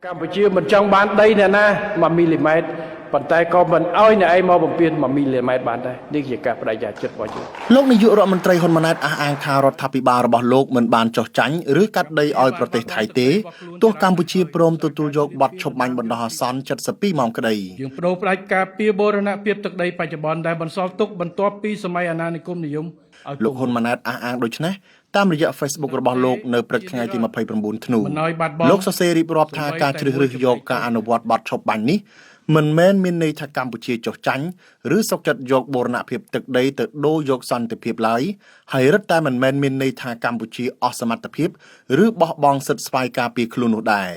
កម្ពុជាមិនចង់បានដីអ្នកណា1មីលីម៉ែត្រប៉ុន្តែក៏មិនអោយអ្នកឯងមកបំពេញ1មីលីម៉ែត្របានដែរនេះជាការបដិញ្ញាចិត្តរបស់យើងលោកនាយករដ្ឋមន្ត្រីហ៊ុនម៉ាណែតអះអាងថារដ្ឋាភិបាលរបស់លោកមិនបានចោះចាញ់ឬកាត់ដីឲ្យប្រទេសថៃទេទោះកម្ពុជាព្រមទទួលយកបទឈប់បាញ់បណ្ដោះអាសន្ន72ម៉ោងក្តីយើងបដូរផ្ដាច់ការពីបូរណភាពទឹកដីបច្ចុប្បន្នដែលបន្សល់ទុកបន្ទាប់ពីសម័យអាណានិគមនិយមលោកហ៊ុនម៉ាណែតអះអាងដូចនេះតាមរយៈ Facebook របស់លោកនៅព្រឹកថ្ងៃទី29ធ្នូលោកសរសេររៀបរាប់ថាការជ្រើសរើសយកការអនុវត្តបទឈប់បាញ់នេះមិនមែនមានន័យថាកម្ពុជាចុះចាញ់ឬសុកចិត្តយកបូរណភាពទឹកដីទៅដូរយកសន្តិភាពឡើយហើយរឹតតែមិនមែនមានន័យថាកម្ពុជាអស់សមត្ថភាពឬបោះបង់សិទ្ធិស្វ័យការពារខ្លួននោះដែរ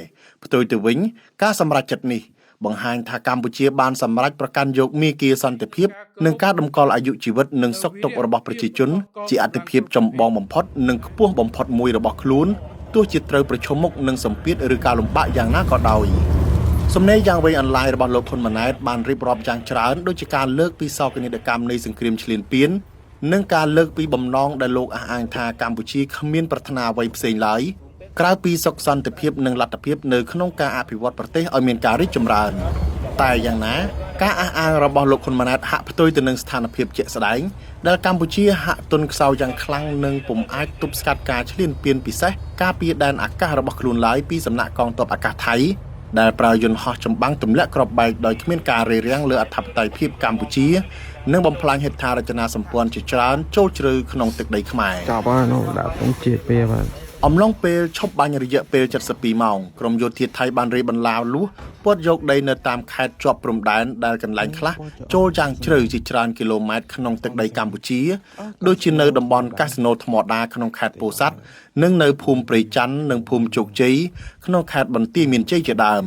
ផ្ទុយទៅវិញការសម្រេចចិត្តនេះបង្ហាញថាកម្ពុជាបានសម្រេចប្រកាន់យកមាគ៌ាសន្តិភាពនិងការតម្កល់អាយុជីវិតនិងសុខទុក្ខរបស់ប្រជាជនជាអាទិភាពចម្បងបំផុតនិងខ្ពស់បំផុតមួយរបស់ខ្លួនទោះជាត្រូវប្រឈមមុខនឹងសម្ពាធឬការលំបាកយ៉ាងណាក៏ដោយសំណេរយ៉ាងវែងអន្លាយរបស់លោកហ៊ុនម៉ាណែតបានរៀបរាប់យ៉ាងច្រើនដូចជាការលើកពីសោកនាដកម្មនៃសង្គ្រាមឈ្លានពាននិងការលើកពីបំណងដែលលោកអះអាងថាកម្ពុជាគ្មានប្រាថ្នាអ្វីផ្សេងឡើយក្រៅពីសុខសន្តិភាពនិងលទ្ធភាពនៅក្នុងការអភិវឌ្ឍប្រទេសឲ្យមានការរីកចម្រើនតែយ៉ាងណាការអះអាងរបស់លោកហ៊ុនម៉ាណែតហាក់ផ្ទុយទៅនឹងស្ថានភាពជាក់ស្ដែងដែលកម្ពុជាហាក់ទន់ខ្សោយយ៉ាងខ្លាំងនិងពុំអាចទប់ស្កាត់ការឈ្លានពានពិសេសការពារដែនអាកាសរបស់ខ្លួនឡើយពីសំណាក់កងទ័ពអាកាសថៃដែលប្រើយន្តហោះចម្បាំងទម្លាក់គ្រាប់បែកដោយគ្មានការរារាំងលើអធិបតេយ្យភាពកម្ពុជានិងបំផ្លាញហេដ្ឋារចនាសម្ព័ន្ធជាច្រើនចូលជ្រៅក្នុងទឹកដីខ្មែរចប់ហើយនោះដាក់ពងជាតិពេលបាទអំឡុងពេលឈប់បាញ់រយៈពេល72ម៉ោងក្រមយោធាថៃបានរេបន្លាវលួសព័ទ្ធយកដីនៅតាមខេត្តជាប់ព្រំដែនដែលកន្លែងខ្លះចូលយ៉ាងជ្រៅជាច្រើនគីឡូម៉ែត្រក្នុងទឹកដីកម្ពុជាដូចជានៅតំបន់កាស៊ីណូថ្មដាក្នុងខេត្តពោធិ៍សាត់និងនៅភូមិព្រៃច័ន្ទនិងភូមិជោគជ័យក្នុងខេត្តបន្ទាយមានជ័យជាដើម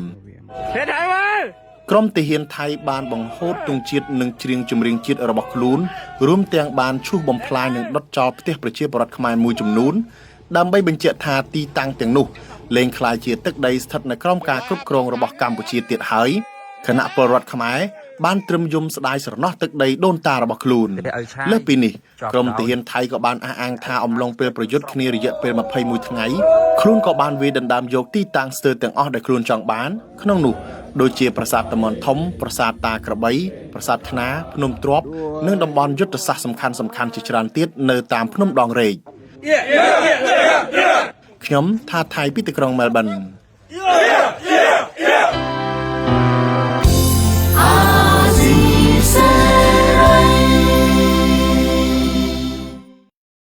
ក្រុមទាហានថៃបានបង្ហូតទង់ជាតិនិងច្រៀងចម្រៀងជាតិរបស់ខ្លួនរួមទាំងបានឈូសបំផ្លាញនិងដុតចោលផ្ទះប្រជាពលរដ្ឋខ្មែរមួយចំនួនដើម្បីបញ្ជាក់ថាទីតាំងទាំងនោះលែងក្លាយជាទឹកដីស្ថិតនៅក្រោមការគ្រប់គ្រងរបស់កម្ពុជាទៀតហើយគណៈពលរដ្ឋខ្មែរបានត្រឹមយំស្ដាយស្រណោះទឹកដីដូនតារបស់ខ្លួនលើសពីនេះក្រុមទាហានថៃក៏បានអះអាងថាអំឡុងពេលប្រយុទ្ធគ្នារយៈពេល21ថ្ងៃខ្លួនក៏បានវាយដណ្ដើមយកទីតាំងស្ទើរទាំងអស់ដែលខ្លួនចង់បានក្នុងនោះដូចជាប្រាសាទតាមាន់ធំប្រាសាទតាក្របីប្រាសាទខ្នាភ្នំទ្រាប់និងតំបន់យុទ្ធសាស្ត្រសំខាន់ៗជាច្រើនទៀតនៅតាមភ្នំដងរែកខ្ញុំថាថៃពីទីក្រុងមែលប៊ន